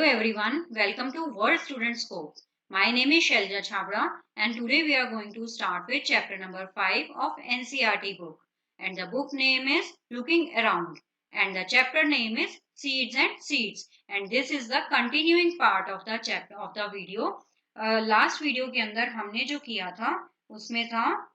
everyone, welcome to World Student Scope. My name is Shelja Chabra and today we are going to start with chapter number 5 of NCERT book. And the book name is Looking Around and the chapter name is Seeds and Seeds. And this is the continuing part of the chapter of the video. Last video के अंदर हमने जो किया था उसमें था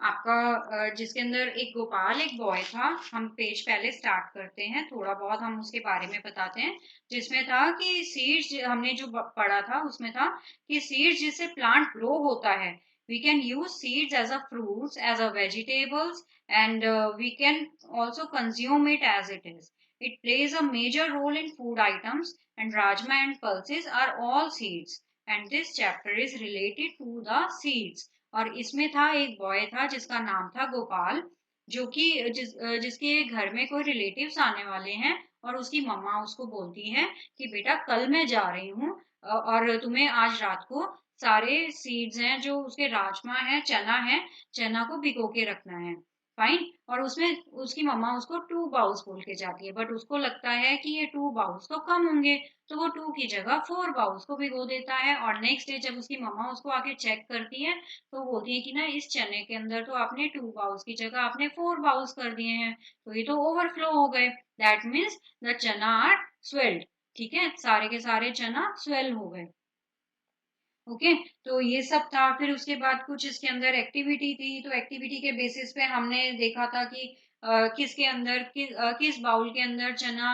आपका जिसके अंदर एक गोपाल एक बॉय था। हम पेज पहले स्टार्ट करते हैं, थोड़ा बहुत हम उसके बारे में बताते हैं। जिसमें था कि सीड्स हमने जो पढ़ा था उसमें था कि सीड्स जिससे प्लांट ग्रो होता है, we can use seeds as a fruits, as a vegetables and we can also consume it as it is. It plays a major role in food items and rajma and pulses are all seeds and this chapter is related to the seeds. और इसमें था एक boy था जिसका नाम था गोपाल, जो कि जिसके घर में कोई रिलेटिव्स आने वाले हैं और उसकी मम्मा उसको बोलती है कि बेटा कल मैं जा रही हूँ और तुम्हें आज रात को सारे सीड्स हैं जो उसके राजमा है, चना को भिगो के रखना है. फाइन. और उसमें उसकी मम्मा उसको 2 बाउल्स बोल के जाती है, बट उसको लगता है कि ये 2 बाउल्स तो कम होंगे, तो वो 2 की जगह 4 बाउल्स को भिगो देता है. और नेक्स्ट डे जब उसकी मम्मा उसको आके चेक करती है तो बोलती है कि ना इस चने के अंदर तो आपने 2 बाउल्स की जगह आपने 4 बाउल्स कर दिए हैं, तो ये तो ओवरफ्लो हो गए. दैट मीन्स द चना आर स्वेल्ड. ठीक है, सारे के सारे चना स्वेल हो गए. ओके. तो ये सब था. फिर उसके बाद कुछ इसके अंदर एक्टिविटी थी, तो एक्टिविटी के बेसिस पे हमने देखा था कि किसके अंदर किस बाउल के अंदर चना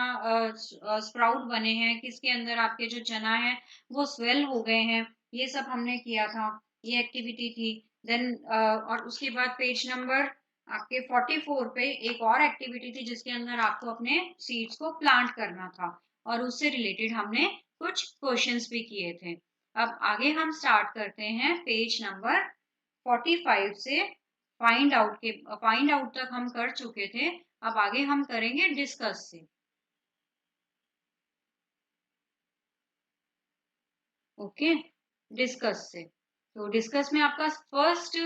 स्प्राउट बने हैं, किसके अंदर आपके जो चना है वो स्वेल हो गए हैं. ये सब हमने किया था, ये एक्टिविटी थी. देन और उसके बाद पेज नंबर आपके 44 पे एक और एक्टिविटी थी जिसके अंदर आपको अपने सीड्स को प्लांट करना था और उससे रिलेटेड हमने कुछ क्वेश्चंस भी किए थे. अब आगे हम स्टार्ट करते हैं पेज नंबर 45 से. फाइंड आउट तक हम कर चुके थे. अब आगे हम करेंगे डिस्कस से. ओके, डिस्कस से. तो डिस्कस में आपका फर्स्ट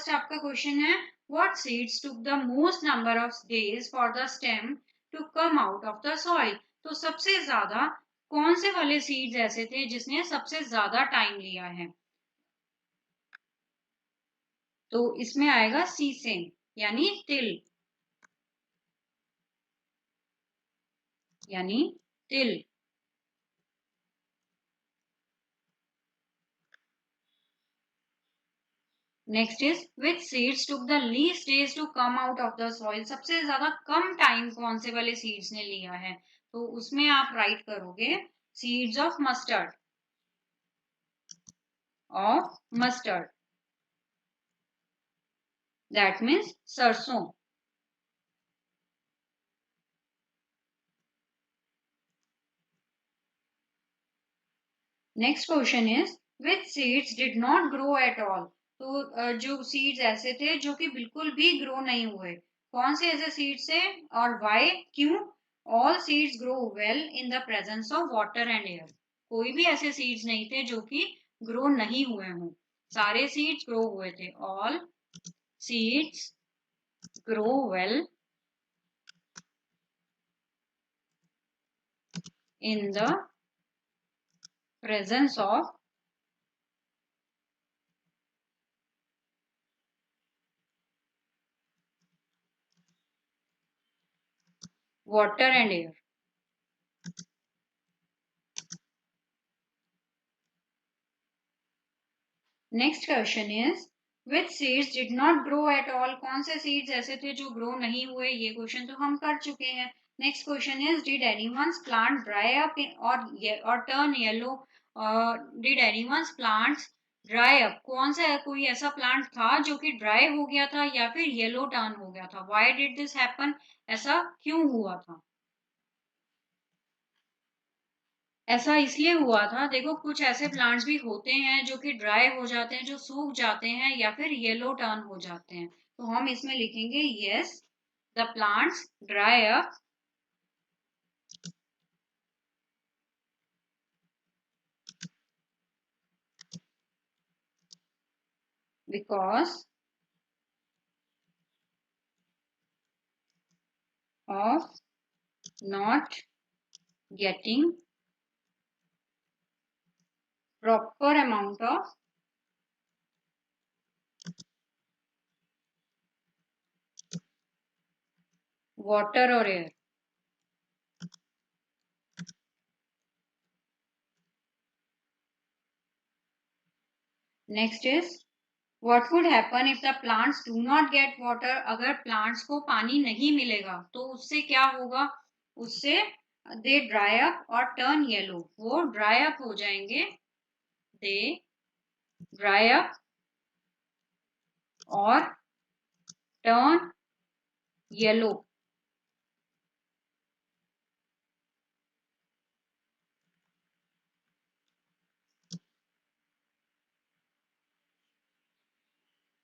आपका क्वेश्चन है, what seeds took the most number of days for the stem to come out of the soil. तो सबसे ज्यादा कौन से वाले सीड्स ऐसे थे जिसने सबसे ज्यादा टाइम लिया है? तो इसमें आएगा सीसेम यानी तिल, यानी तिल. Next is which seeds took the least days to come out of the soil. सबसे ज्यादा कम टाइम कौन से वाले सीड्स ने लिया है? तो उसमें आप राइट करोगे seeds of mustard, that means सरसों. Next question is which seeds did not grow at all. तो जो सीड्स ऐसे थे जो कि बिल्कुल भी ग्रो नहीं हुए, कौन से ऐसे सीड्स थे और व्हाई, क्यों? All seeds grow well in the presence of water and air. कोई भी ऐसे सीड्स नहीं थे जो कि ग्रो नहीं हुए हों, सारे सीड्स ग्रो हुए थे. All seeds grow well in the presence of water and air. Next question is which seeds did not grow at all. कौन से सीड्स ऐसे थे जो ग्रो नहीं हुए? ये क्वेश्चन तो हम कर चुके हैं. Next question is did anyone's plant dry up और turn yellow. Did anyone's plants dry up. कौन सा कोई ऐसा प्लांट था जो कि ड्राई हो गया था या फिर येलो टर्न हो गया था? Why did this happen? ऐसा क्यों हुआ था? ऐसा इसलिए हुआ था, देखो कुछ ऐसे प्लांट्स भी होते हैं जो कि ड्राई हो जाते हैं, जो सूख जाते हैं या फिर येलो टर्न हो जाते हैं. तो हम इसमें लिखेंगे yes, the plants dry up because of not getting proper amount of water or air. Next is, what would happen if the plants do not get water? अगर plants को पानी नहीं मिलेगा तो उससे क्या होगा? उससे they dry up और turn yellow. वो dry up हो जाएंगे. They dry up और turn yellow.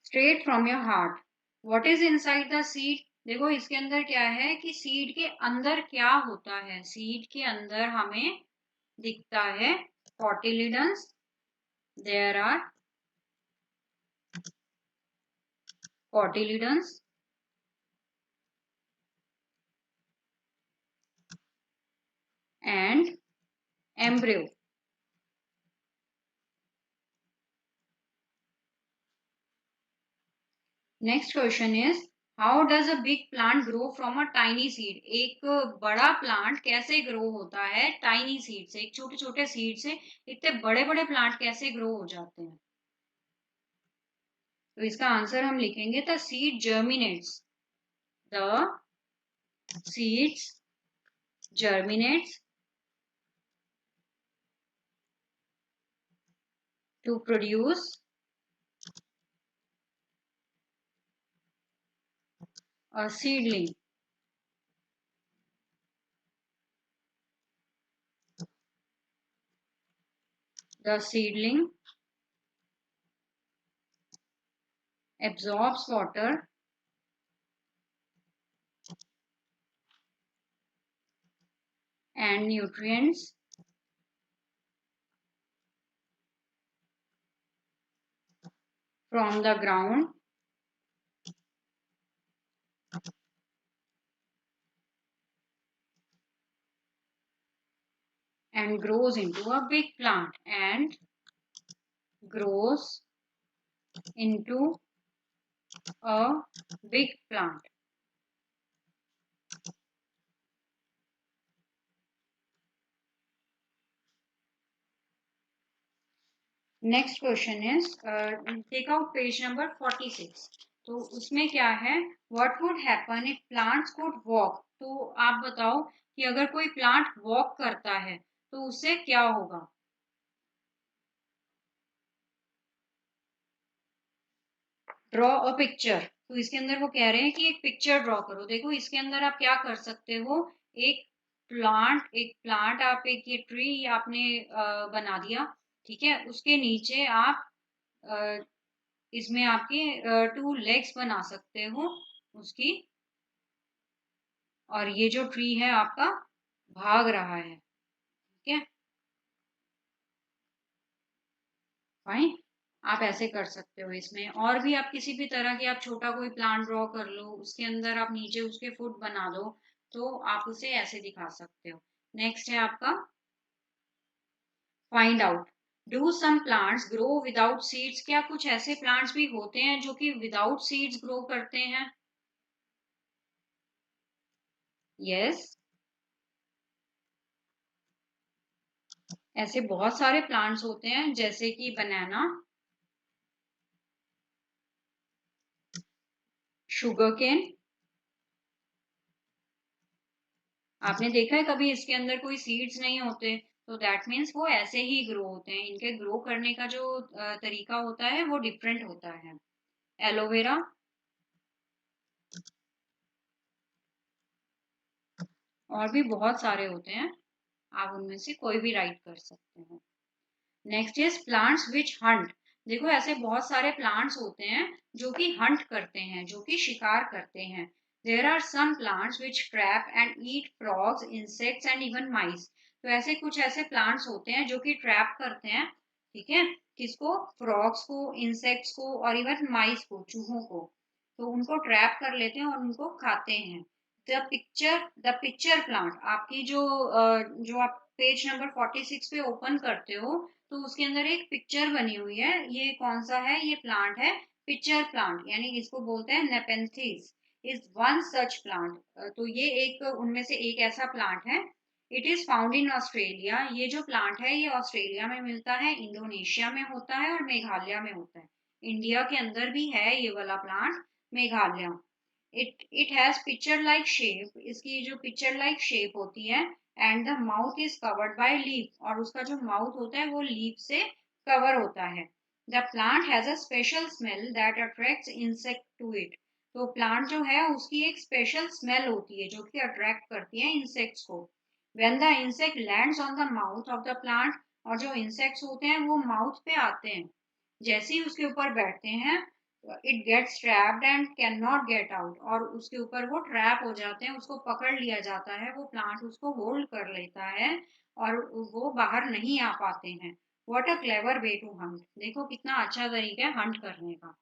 Straight from your heart. What is inside the seed? देखो इसके अंदर क्या है कि सीड के अंदर क्या होता है. सीड के अंदर हमें दिखता है cotyledons. There are cotyledons and embryo. Next question is, how does a big plant grow from a tiny seed? एक बड़ा प्लांट कैसे ग्रो होता है टाइनी सीड से? एक छोटे छोटे सीड से इतने बड़े बड़े प्लांट कैसे ग्रो हो जाते हैं? तो इसका आंसर हम लिखेंगे, the seed germinates. The seeds germinates to produce a seedling. The seedling absorbs water and nutrients from the ground and grows into a big plant and grows into a big plant. Next question is, take out page number 46. तो उसमें क्या है, what would happen if plants could walk? तो आप बताओ कि अगर कोई प्लांट वॉक करता है तो उससे क्या होगा? Draw a picture. तो इसके अंदर वो कह रहे हैं कि एक पिक्चर ड्रॉ करो. देखो इसके अंदर आप क्या कर सकते हो, एक प्लांट आप एक ये ट्री आपने बना दिया, ठीक है. उसके नीचे आप अ, इसमें आपके 2 लेग्स बना सकते हो उसकी, और ये जो ट्री है आपका भाग रहा है, ठीक है. फाइन. आप ऐसे कर सकते हो इसमें. और भी आप किसी भी तरह की आप छोटा कोई प्लांट ड्रॉ कर लो, उसके अंदर आप नीचे उसके फुट बना दो, तो आप उसे ऐसे दिखा सकते हो. नेक्स्ट है आपका, find out. Do some plants grow without seeds? क्या कुछ ऐसे प्लांट्स भी होते हैं जो कि विदाउट सीड्स ग्रो करते हैं? यस. ऐसे बहुत सारे प्लांट्स होते हैं जैसे कि बनाना, शुगर केन. आपने देखा है कभी इसके अंदर कोई सीड्स नहीं होते? तो दैट मीन्स वो ऐसे ही ग्रो होते हैं. इनके ग्रो करने का जो तरीका होता है वो डिफरेंट होता है. एलोवेरा, और भी बहुत सारे होते हैं, आप उनमें से कोई भी राइट कर सकते हो. Next is plants witch hunt. देखो ऐसे बहुत सारे प्लांट्स होते हैं जो कि हंट करते हैं, जो कि शिकार करते हैं. There are some plants which trap and eat frogs, insects and even mice. तो ऐसे कुछ ऐसे प्लांट्स होते हैं जो कि ट्रैप करते हैं, ठीक है. किसको? फ्रॉग्स को, इंसेक्ट्स को और इवन माइस को, चूहों को. तो उनको ट्रैप कर लेते हैं और उनको खाते हैं. द पिक्चर प्लांट, आपकी जो आप पेज नंबर 46 पे ओपन करते हो तो उसके अंदर एक पिक्चर बनी हुई है। ये कौन सा है? ये प्लांट है पिक्चर प्लांट, यानी इसको बोलते हैं Nepenthes. Is one such plant, तो ये एक उनमें से एक ऐसा प्लांट है। It is found in Australia. ये जो प्लांट है ये ऑस्ट्रेलिया में मिलता है, इंडोनेशिया में होता है और मेघालय में होता है। इंडिया के अंदर भी है ये वाला plant, Meghalaya. It has picture like shape, इसकी जो पिक्चर लाइक शेप होती है। And the mouth is covered by leaf, और उसका जो माउथ होता है वो लीफ से कवर होता है। The plant has a special smell that attracts insect to it. तो प्लांट जो है उसकी एक स्पेशल स्मेल होती है जो कि अट्रैक्ट करती है इंसेक्ट्स को। When the insect lands on the mouth of the plant, और जो इंसेक्ट्स होते हैं वो माउथ पे आते हैं, जैसे ही उसके ऊपर बैठते हैं it gets trapped and can not get out, और उसके ऊपर वो ट्रैप हो जाते हैं, उसको पकड़ लिया जाता है, वो प्लांट उसको होल्ड कर लेता है और वो बाहर नहीं आ पाते हैं। What a clever way to hunt, देखो कितना अच्छा तरीका है हंट करने का।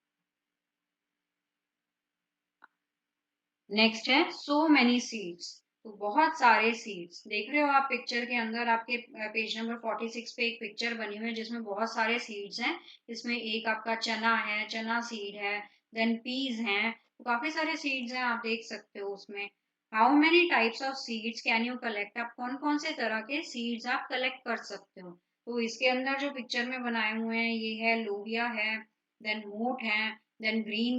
नेक्स्ट है सो मैनी सीड्स, तो बहुत सारे सीड्स देख रहे हो आप पिक्चर के अंदर। आपके पेज नंबर 46 पे एक पिक्चर बनी हुई है जिसमें बहुत सारे सीड्स हैं। इसमें एक आपका चना है, चना सीड है, देन पीज हैं, तो काफी सारे सीड्स हैं, आप देख सकते हो उसमें। How many types of seeds can you collect, आप कौन कौन से तरह के सीड्स आप कलेक्ट कर सकते हो। तो इसके अंदर जो पिक्चर में बनाए हुए हैं ये है लोबिया है, देन मोठ है, देन ग्रीन,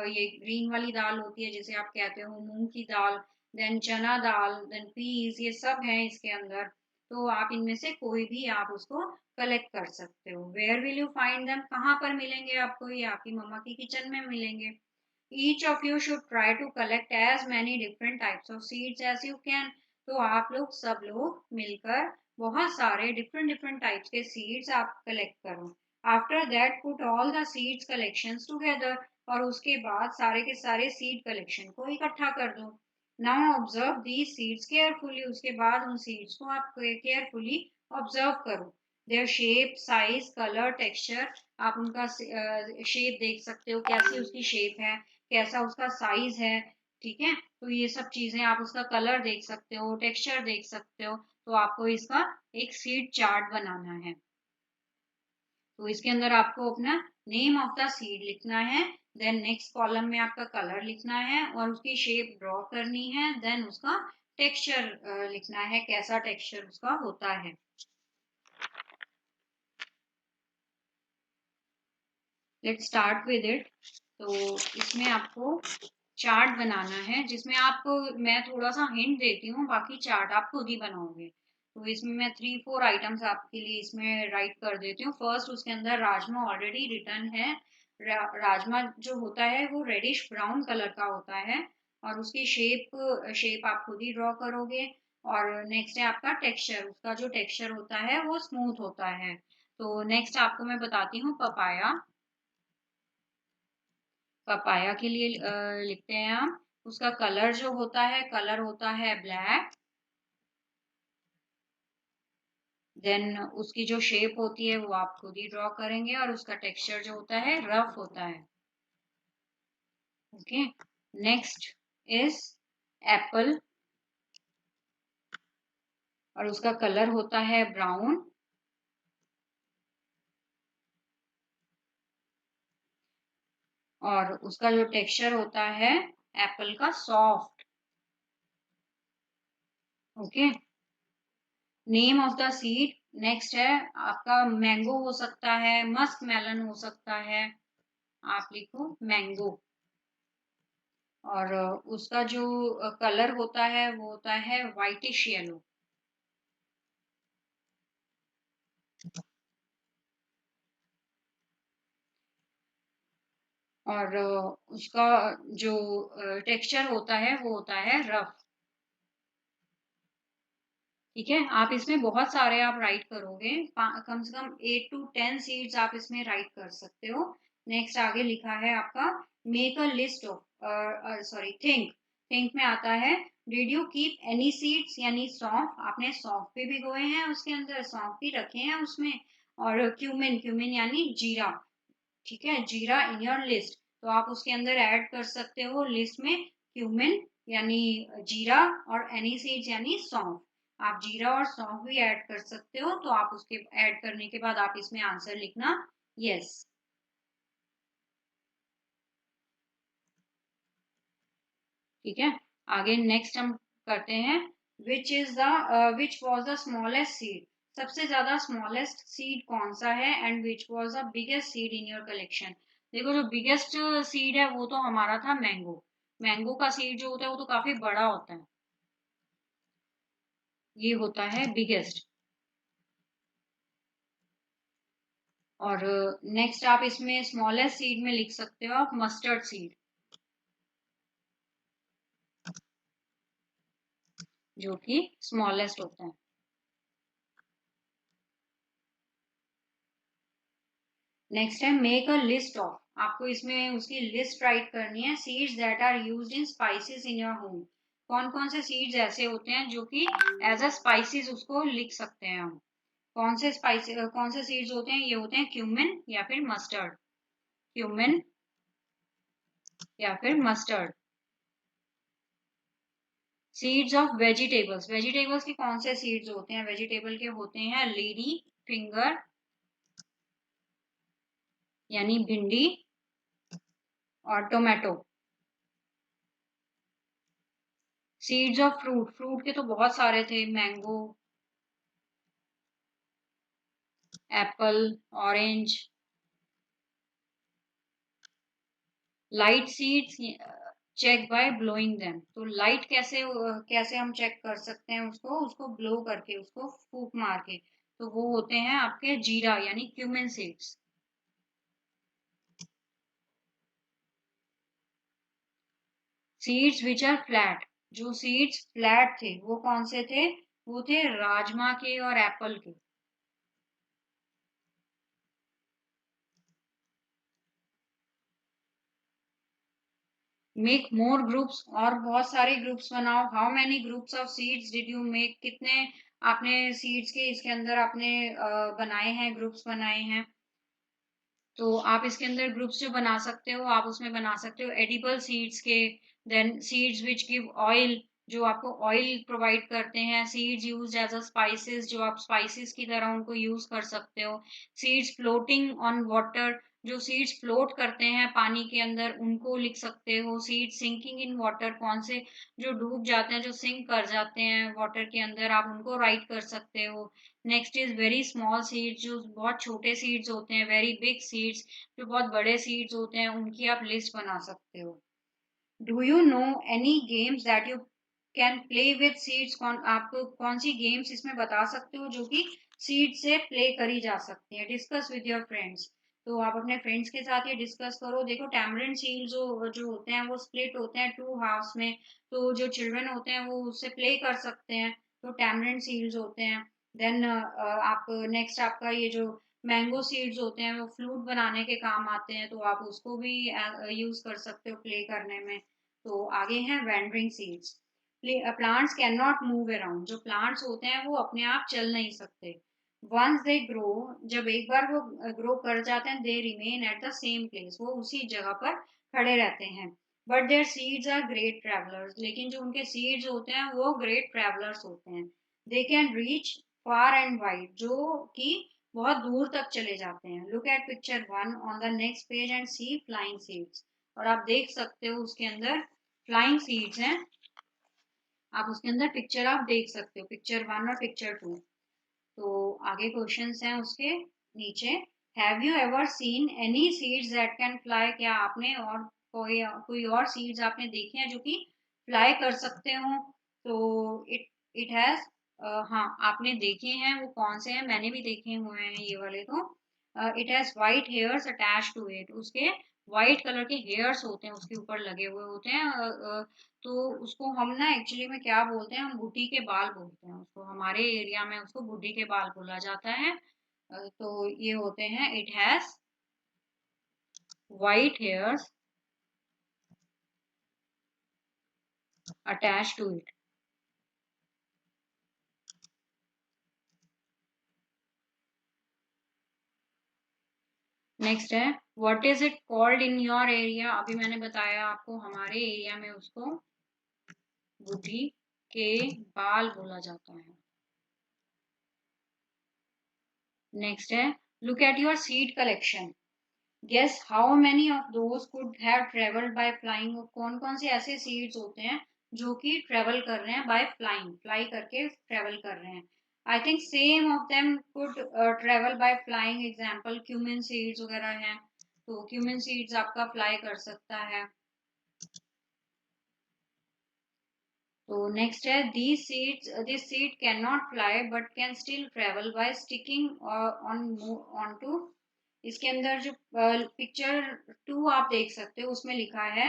ये ग्रीन वाली दाल होती है जिसे आप कहते हो मूंग की दाल, देन चना दाल, देन पीस, ये सब है इसके अंदर। तो आप इनमें से कोई भी आप उसको कलेक्ट कर सकते हो। Where will you find them, कहाँ पर मिलेंगे आपको? ये आपकी मम्मा की किचन में मिलेंगे। Each of you should try to collect as many different types of seeds as you can, तो आप लोग सब लोग मिलकर बहुत सारे डिफरेंट डिफरेंट टाइप्स के सीड्स आप कलेक्ट करो। After that put all the seeds collections together, और उसके बाद सारे के सारे सीड कलेक्शन को इकट्ठा कर दो। Now observe these seeds carefully, उसके बाद उन सीड्स को आप केयरफुली ऑब्जर्व करो। Their shape, size, colour, texture, आप उनका शेप देख सकते हो, कैसी उसकी शेप है, कैसा उसका साइज है। ठीक है, तो ये सब चीजें आप उसका कलर देख सकते हो, टेक्सचर देख सकते हो। तो आपको इसका एक सीड चार्ट बनाना है। तो इसके अंदर आपको अपना नेम ऑफ द सीड लिखना है, देन नेक्स्ट कॉलम में आपका कलर लिखना है और उसकी शेप ड्रॉ करनी है, देन उसका टेक्सचर लिखना है, कैसा टेक्सचर उसका होता है। Let's start with it. तो इसमें आपको चार्ट बनाना है जिसमें आपको मैं थोड़ा सा हिंट देती हूँ, बाकी चार्ट आप खुद ही बनाओगे। तो इसमें मैं 3-4 आइटम्स आपके लिए इसमें राइट कर देती हूँ। फर्स्ट उसके अंदर राजमा ऑलरेडी रिटर्न है। राजमा जो होता है वो रेडिश ब्राउन कलर का होता है और उसकी शेप शेप आप खुद ही ड्रॉ करोगे। और नेक्स्ट है आपका टेक्सचर, उसका जो टेक्सचर होता है वो स्मूथ होता है। तो नेक्स्ट आपको मैं बताती हूँ पपाया। पपाया के लिए लिखते हैं हम, उसका कलर जो होता है, कलर होता है ब्लैक। देन उसकी जो शेप होती है वो आप खुद ही ड्रॉ करेंगे और उसका टेक्सचर जो होता है रफ होता है। ओके, नेक्स्ट इज एप्पल, और उसका कलर होता है ब्राउन। और उसका जो टेक्सचर होता है एप्पल का soft. Okay, name of the seed next है आपका मैंगो हो सकता है, मस्क मेलन हो सकता है, आप लिखो मैंगो। और उसका जो कलर होता है वो होता है व्हाइटिश येलो। और उसका जो टेक्सचर होता है वो होता है रफ। ठीक है, आप इसमें बहुत सारे आप राइट करोगे, कम से कम 8 to 10 सीड्स आप इसमें राइट कर सकते हो। नेक्स्ट आगे लिखा है आपका make a list of, sorry think, think में आता है did you keep any seeds, यानी सौंफ, आपने सौंफ भी भिगोए हैं उसके अंदर, सौंफ भी रखे हैं उसमें। और क्यूमिन, क्यूमिन यानी जीरा। ठीक है, जीरा इन योर लिस्ट, तो आप उसके अंदर ऐड कर सकते हो लिस्ट में क्यूमिन। यानी जीरा, और एनी सीड्स यानी सौंफ। आप जीरा और सौंफ भी ऐड कर सकते हो, तो आप उसके ऐड करने के बाद आप इसमें आंसर लिखना यस। ठीक है, आगे नेक्स्ट हम करते हैं, which was the smallest seed, सबसे ज्यादा स्मॉलेस्ट सीड कौन सा है, and which was the biggest seed in your collection. देखो जो बिगेस्ट सीड है वो तो हमारा था मैंगो। मैंगो का सीड जो होता है वो तो काफी बड़ा होता है, ये होता है बिगेस्ट। और नेक्स्ट आप इसमें स्मॉलेस्ट सीड में लिख सकते हो आप मस्टर्ड सीड, जो कि स्मॉलेस्ट होता है। नेक्स्ट है मेक अ लिस्ट ऑफ, आपको इसमें उसकी लिस्ट राइट करनी है, seeds that are used in spices in your home. कौन कौन से सीड्स ऐसे होते हैं जो कि एज अ स्पाइसेस उसको लिख सकते हैं हम। कौन से सीड्स होते हैं, ये होते हैं क्यूमिन या फिर मस्टर्ड, क्यूमिन या फिर mustard. Seeds of vegetables, vegetables के कौन से सीड्स होते हैं, वेजिटेबल के होते हैं लेडी फिंगर यानी भिंडी और tomato. Seeds of fruit, fruit के तो बहुत सारे थे, mango, apple, orange. Light seeds check by blowing them, तो लाइट कैसे कैसे हम चेक कर सकते हैं उसको, उसको ब्लो करके, उसको फूंक मार के, तो वो होते हैं आपके जीरा यानी cumin seeds. Seeds which are flat, जो सीड्स फ्लैट थे वो कौन से थे, वो थे राजमा के और एप्पल के। मेक मोर ग्रुप्स, और बहुत सारे ग्रुप्स बनाओ। How many groups of seeds did you make, कितने आपने सीड्स के इसके अंदर आपने बनाए हैं, ग्रुप्स बनाए हैं। तो आप इसके अंदर ग्रुप्स जो बना सकते हो, आप उसमें बना सकते हो एडिबल सीड्स के, then seeds which give oil, जो आपको ऑयल प्रोवाइड करते हैं, seeds use as a spices, जो आप स्पाइसेस की तरह उनको यूज कर सकते हो। सीड्स फ्लोटिंग ऑन वाटर, जो सीड्स फ्लोट करते हैं पानी के अंदर उनको लिख सकते हो। सीड्स सिंकिंग इन वाटर, कौन से जो डूब जाते हैं, जो सिंक कर जाते हैं वाटर के अंदर, आप उनको राइट कर सकते हो। Next is very small seeds, जो बहुत छोटे सीड्स होते हैं। वेरी बिग सीड्स, जो बहुत बड़े सीड्स होते हैं, उनकी आप लिस्ट बना सकते हो। Do you no any games that you can play with seeds, आपको कौन सी गेम्स इसमें बता सकते हो जो कि सीड से प्ले करी जा सकती है। डिस्कस विद योर फ्रेंड्स, तो आप अपने फ्रेंड्स के साथ ये डिस्कस करो। देखो टैमरिंड सीड जो होते हैं वो स्प्लिट होते हैं टू हाफ्स में, तो जो चिल्ड्रन होते हैं वो उससे प्ले कर सकते हैं, तो टैमरिंड सीड्स होते हैं। देन आप नेक्स्ट आपका ये जो मैंगो सीड्स होते हैं वो फ्लूट बनाने के काम आते हैं, तो आप उसको भी यूज कर सकते हो प्ले करने में। तो आगे है wandering seeds, plants can not move around, जो प्लांट्स होते हैं वो अपने आप चल नहीं सकते। वंस दे ग्रो, जब एक बार वो ग्रो कर जाते हैं, they remain at the same place, वो उसी जगह पर खड़े रहते हैं। But there seeds are great travellers, लेकिन जो उनके सीड्स होते हैं वो ग्रेट ट्रेवलर्स होते हैं। They can reach far and wide, जो कि बहुत दूर तक चले जाते हैं। Look at picture 1 on the next page and see flying seeds, और आप देख सकते हो उसके अंदर फ्लाइंग सीड्स हैं, आप उसके अंदर पिक्चर आप देख सकते हो, पिक्चर 1 और पिक्चर 2। तो आगे क्वेश्चंस हैं उसके नीचे, have you ever seen any seeds that can fly, क्या आपने और कोई और सीड्स आपने देखे हैं जो कि फ्लाई कर सकते हो। तो इट इट हैज, हाँ आपने देखे हैं, वो कौन से हैं, मैंने भी देखे हुए हैं ये वाले। तो it has white hairs attach to it, उसके व्हाइट कलर के हेयर्स होते हैं उसके ऊपर लगे हुए होते हैं। तो उसको हम ना एक्चुअली में क्या बोलते हैं, हम बुढ़ी के बाल बोलते हैं उसको, हमारे एरिया में उसको बुढ़ी के बाल बोला जाता है। तो ये होते हैं, it has white hairs attach to it. Next है, what is it called in your area, अभी मैंने बताया आपको हमारे एरिया में उसको बुद्धि के बाल बोला जाता है। नेक्स्ट है look at your seed collection. Guess how many of those could have travelled by flying. कौन कौन से ऐसे सीड्स होते हैं जो कि ट्रेवल कर रहे हैं बाय फ्लाइंग, फ्लाई करके ट्रेवल कर रहे हैं। I think same of them could travel by flying. Example cumin seeds वगैरह हैं, तो क्यूमिन सीड्स आपका फ्लाई कर सकता है। तो नेक्स्ट है this seed can not fly but can still travel by sticking on to. इसके अंदर जो पिक्चर 2 आप देख सकते हो उसमें लिखा है,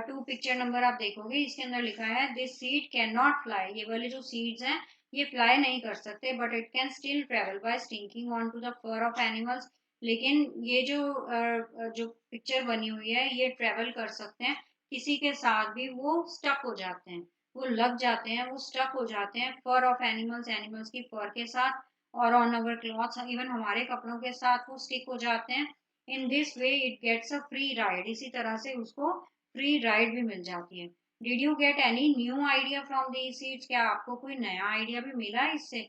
2 पिक्चर नंबर आप देखोगे, इसके अंदर लिखा है this seed can not fly. ये वाले जो सीड्स हैं ये फ्लाई नहीं कर सकते but it can still travel by sticking on to the fur of animals. लेकिन ये जो पिक्चर बनी हुई है ये ट्रेवल कर सकते हैं, किसी के साथ भी वो स्टक हो जाते हैं, वो लग जाते हैं, वो स्टक हो जाते हैं फर ऑफ एनिमल्स, एनिमल्स की फर के साथ, और ऑन अवर क्लॉथ्स, इवन हमारे कपड़ों के साथ वो स्टिक हो जाते हैं। In this way it gets a free ride. इसी तरह से उसको फ्री राइड भी मिल जाती है। Did you get any new idea from these seeds. क्या आपको कोई नया आइडिया भी मिला इससे।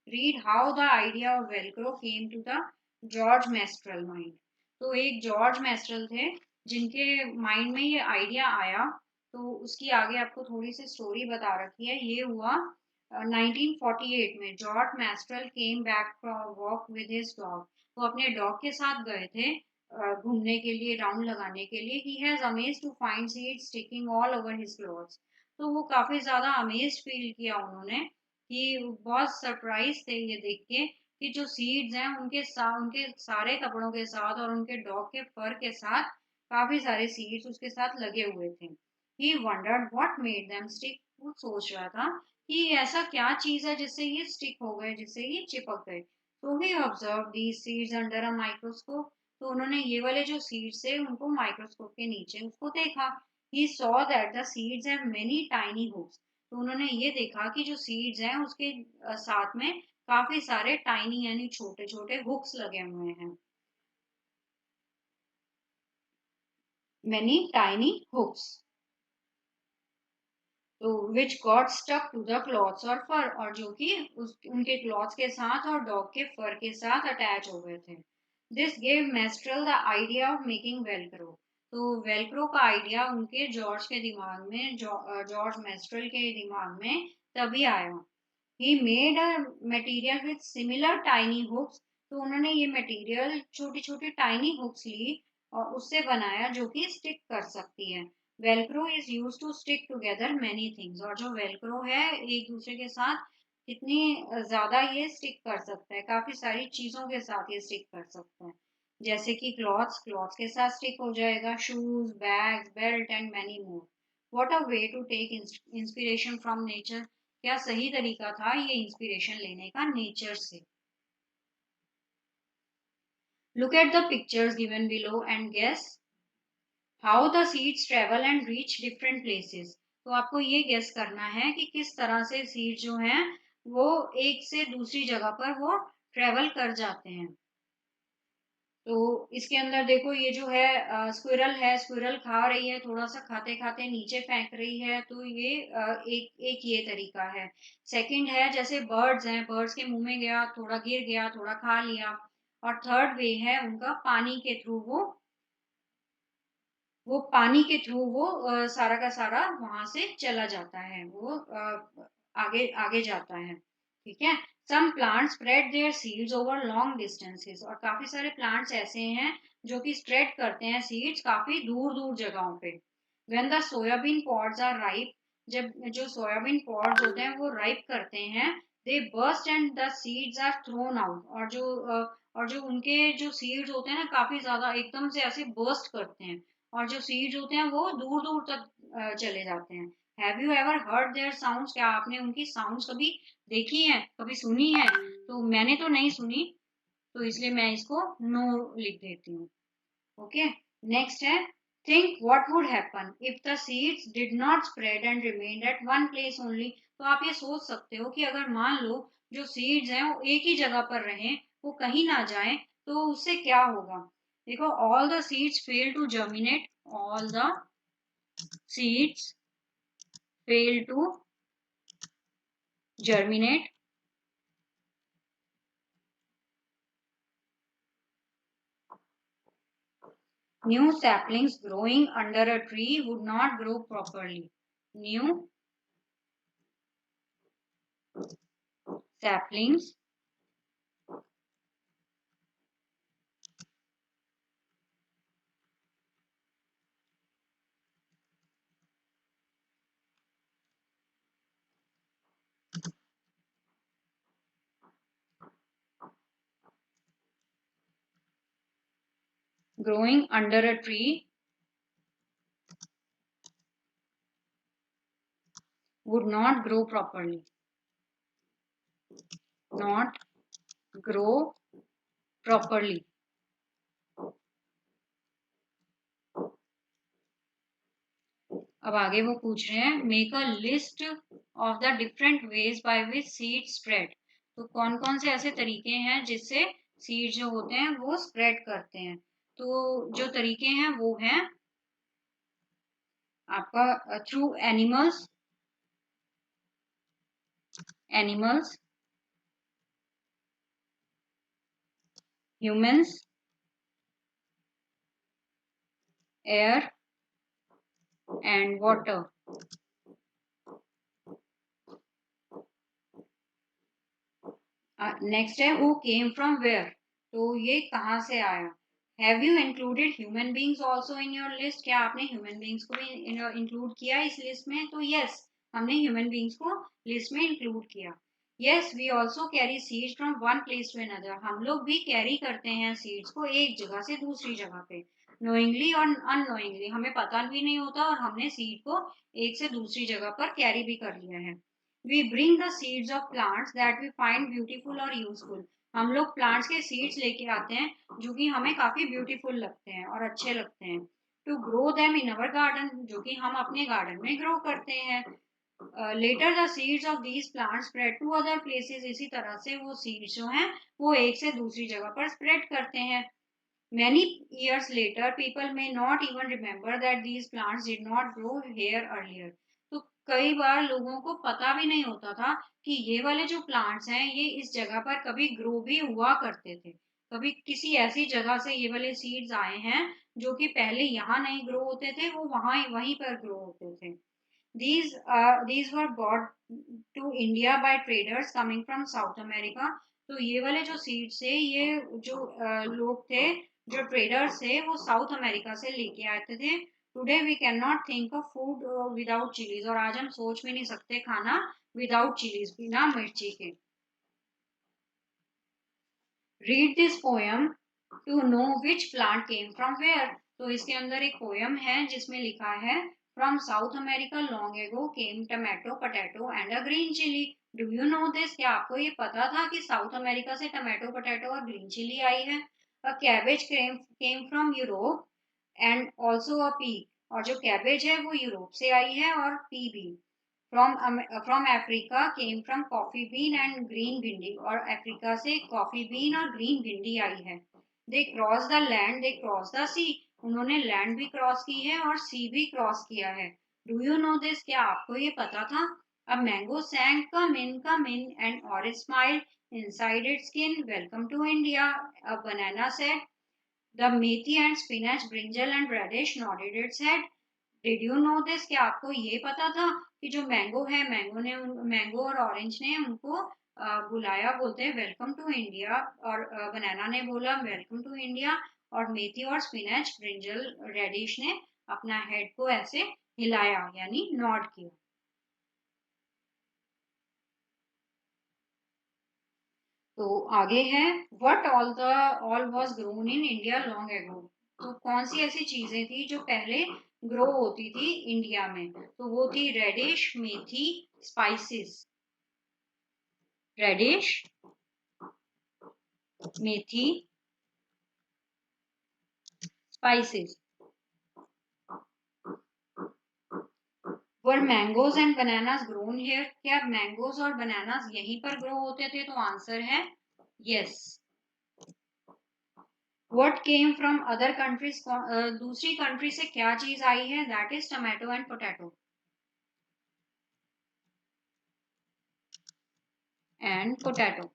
Read how the idea of Velcro came to the George Mestral mind. तो एक जॉर्ज मेस्ट्रल थे जिनके माइंड में ये आइडिया आया, तो उसकी आगे आपको थोड़ी सी स्टोरी बता रखी है। ये हुआ 1948 में। George मैस्ट्रल came back from walk with his dog. वो अपने डॉग के साथ गए थे घूमने के लिए, राउंड लगाने के लिए। He has amazed to find seeds sticking all over his clothes. तो वो काफी ज्यादा अमेज्ड फील किया उन्होंने, कि बहुत सरप्राइज थे ये देख के कि जो सीड्स हैं उनके सारे कपड़ों के साथ और उनके डॉग के फर के साथ काफी सारे सीड्स उसके साथ लगे हुए थे। He wondered what made them stick. वो सोच रहा था कि ऐसा क्या चीज है जिससे ये स्टिक हो गए, जिससे ये चिपक गए। तो he observe these seeds under a microscope. तो उन्होंने ये वाले जो सीड्स है उनको माइक्रोस्कोप के नीचे उसको देखा। He saw that the seeds have many tiny hooks. तो उन्होंने ये देखा कि जो सीड्स हैं उसके साथ में काफी सारे टाइनी यानी छोटे छोटे हुक्स लगे हुए हैं। मेनी टाइनी हुक्स, तो which got stuck to the clothes और फर, और जो कि उनके क्लॉथ्स के साथ और डॉग के फर के साथ अटैच हो गए थे। This gave menstrual the idea of making Velcro. तो वेलक्रो का आइडिया उनके जॉर्ज के दिमाग में, जॉर्ज मेस्ट्रल के दिमाग में तभी आया। He made a material with similar tiny hooks. तो उन्होंने ये मटेरियल छोटी छोटी टाइनी हुक्स ली और उससे बनाया जो कि स्टिक कर सकती है। Velcro is use to stick together many things. और जो वेलक्रो है एक दूसरे के साथ कितनी ज्यादा ये स्टिक कर सकता है, काफी सारी चीजों के साथ ये स्टिक कर सकता है। जैसे कि क्लॉथ्स, क्लॉथ्स के साथ स्टिक हो जाएगा, shoes, bags, belt and many more. What a way to take inspiration from nature. क्या सही तरीका था ये इंस्पिरेशन लेने का नेचर से। Look at the pictures given below and guess how the seeds travel and reach different places. तो आपको ये गेस करना है कि किस तरह से सीड जो हैं वो एक से दूसरी जगह पर वो ट्रेवल कर जाते हैं। तो इसके अंदर देखो ये जो है स्क्विरल खा रही है, थोड़ा सा खाते खाते नीचे फेंक रही है, तो ये एक एक ये तरीका है। सेकंड है जैसे बर्ड्स हैं, बर्ड्स के मुंह में गया, थोड़ा गिर गया, थोड़ा खा लिया। और थर्ड वे है उनका पानी के थ्रू, वो पानी के थ्रू वो सारा का सारा वहां से चला जाता है, वो आगे आगे जाता है। ठीक है। Some plants spread their seeds over long distances. और काफी सारे प्लांट्स ऐसे हैं जो कि स्प्रेड करते हैं सीड्स काफी दूर दूर जगहों पे। When the soybean pods are ripe. जब जो सोयाबीन पॉड्स होते हैं वो राइप करते हैं, they burst and the seeds are thrown out. और जो उनके जो सीड्स होते हैं ना काफी ज्यादा एकदम से ऐसे बर्स्ट करते हैं, और जो सीड्स होते हैं वो दूर दूर तक चले जाते हैं। Have you ever heard their sounds. क्या आपने उनकी साउंड्स कभी देखी है, कभी सुनी है। तो मैंने तो नहीं सुनी, तो इसलिए मैं इसको नो लिख देती हूँ। ओके। नेक्स्ट है think what would happen if the seeds did not spread and remained at one place only. तो आप ये सोच सकते हो कि अगर मान लो जो सीड्स हैं वो एक ही जगह पर रहें, वो कहीं ना जाएं, तो उससे क्या होगा। देखो all the seeds fail to germinate, all the seeds fail to germinate, new saplings growing under a tree would not grow properly. New saplings growing under a tree would not grow properly. Not grow properly. अब आगे वो पूछ रहे हैं make a list of the different ways by which seed spread. तो कौन कौन से ऐसे तरीके हैं जिससे सीड जो होते हैं वो स्प्रेड करते हैं। तो जो तरीके हैं वो हैं आपका through animals, animals, humans, air and water. Next है हु केम फ्रॉम वेयर। तो ये कहाँ से आया। Have you included human beings also in your list. क्या आपने ह्यूमन बींग्स को भी इंक्लूड किया इस लिस्ट में। तो यस हमने ह्यूमन बींग्स को लिस्ट में इंक्लूड किया। Yes we also carry seeds from one place to another. हम लोग भी कैरी करते हैं सीड्स को एक जगह से दूसरी जगह पे। नोइंगली और अननोइंगली हमें पता भी नहीं होता और हमने सीड को एक से दूसरी जगह पर कैरी भी कर लिया है। We bring the seeds of plants that we find beautiful और useful। हम लोग प्लांट्स के सीड्स लेके आते हैं जो कि हमें काफी ब्यूटीफुल लगते हैं और अच्छे लगते हैं। To grow them in our garden, जो कि हम अपने गार्डन में ग्रो करते हैं। Later the seeds of these plants spread to other places. इसी तरह से वो सीड्स जो हैं वो एक से दूसरी जगह पर स्प्रेड करते हैं। Many years later, people may not even remember that these plants did not grow here earlier। तो कई बार लोगों को पता भी नहीं होता था कि ये वाले जो प्लांट्स हैं ये इस जगह पर कभी ग्रो भी हुआ करते थे। कभी किसी ऐसी जगह से ये वाले सीड्स आए हैं जो कि पहले यहाँ नहीं ग्रो होते थे, वो वहाँ वहीं पर ग्रो होते थे। These were brought to India by traders coming from South America। तो ये वाले जो सीड्स थे ये जो लोग थे जो ट्रेडर्स थे वो साउथ अमेरिका से लेके आते थे। Today we can not think of food without chilies. और आज हम सोच भी नहीं सकते खाना विदाउट चिलीज, बिना मिर्ची के। Read this poem to know which plant came from where. तो इसके अंदर एक पोयम है जिसमें लिखा है from south America long ago came tomato potato and a green chilli. Do you know this. क्या आपको ये पता था कि साउथ अमेरिका से टमेटो पोटैटो और ग्रीन चिली आई है। A cabbage came from Europe and also a pea. और जो कैबेज है वो यूरोप से आई है और पी भी। From Africa came from coffee bean and green भिंडी। और अफ्रीका से कॉफी बीन और ग्रीन भिंडी आई है। They cross the land, they cross the sea. उन्होंने लैंड भी क्रॉस की है और सी भी क्रॉस किया है। Do you know this. क्या आपको ये पता था। A mango sang come in and orange smile inside its skin welcome to India. A banana said the methi and spinach brinjal and radish nodded its head. Did you know this. क्या आपको ये पता था कि जो मैंगो है mango और orange ने उनको बुलाया, बोलते हैं वेलकम टू इंडिया। और बनाना ने बोला वेलकम टू इंडिया। और मेथी और स्पिनच ब्रिंजल रेडिश ने अपना हेड को ऐसे हिलाया यानी नॉड किया। तो आगे है what all was grown in India long ago. तो कौन सी ऐसी चीजें थी जो पहले ग्रो होती थी इंडिया में। तो वो थी radish, methi, spices. Radish, methi, spices. Were mangoes and bananas grown here. क्या मैंगोज और बनानास यहीं पर ग्रो होते थे। तो आंसर है yes. What came from other countries। दूसरी कंट्री से क्या चीज आई है। That is tomato and potato. and potato.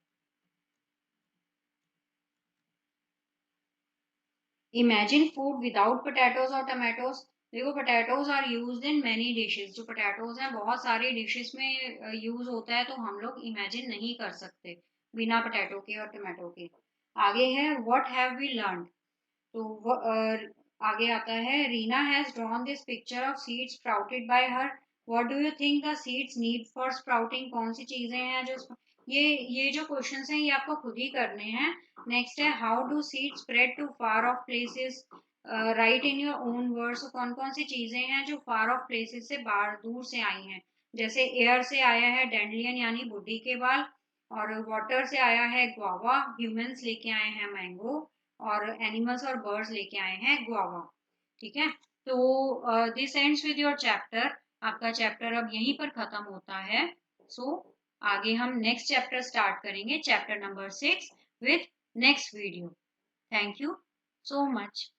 Imagine food without potatoes or tomatoes. देखो potatoes are used in many dishes. जो potatoes हैं बहुत सारी dishes में यूज होता है, तो हम लोग imagine नहीं कर सकते बिना potato के और tomato के. आगे है what have we learned. तो आगे आता है Reena has drawn this picture of seeds sprouted bye her. What do you think the seeds need for sprouting. कौन सी चीजें हैं जो ये जो क्वेश्चंस हैं ये आपको खुद ही करने हैं. नेक्स्ट है how do seeds spread to far off places. Write in your own words. कौन कौन सी चीजें हैं जो फार ऑफ प्लेसेस से बाहर दूर से आई हैं. जैसे एयर से आया है डेंडलियन यानी बुड्ढी के बाल, और वाटर से आया है गुआवा, ह्यूमंस लेके आए हैं मैंगो, और एनिमल्स और बर्ड्स लेके आए हैं गुआवा. ठीक है. तो this ends with your chapter. आपका चैप्टर अब यहीं पर खत्म होता है. सो आगे हम नेक्स्ट चैप्टर स्टार्ट करेंगे, chapter number 6 with next video. Thank you so much.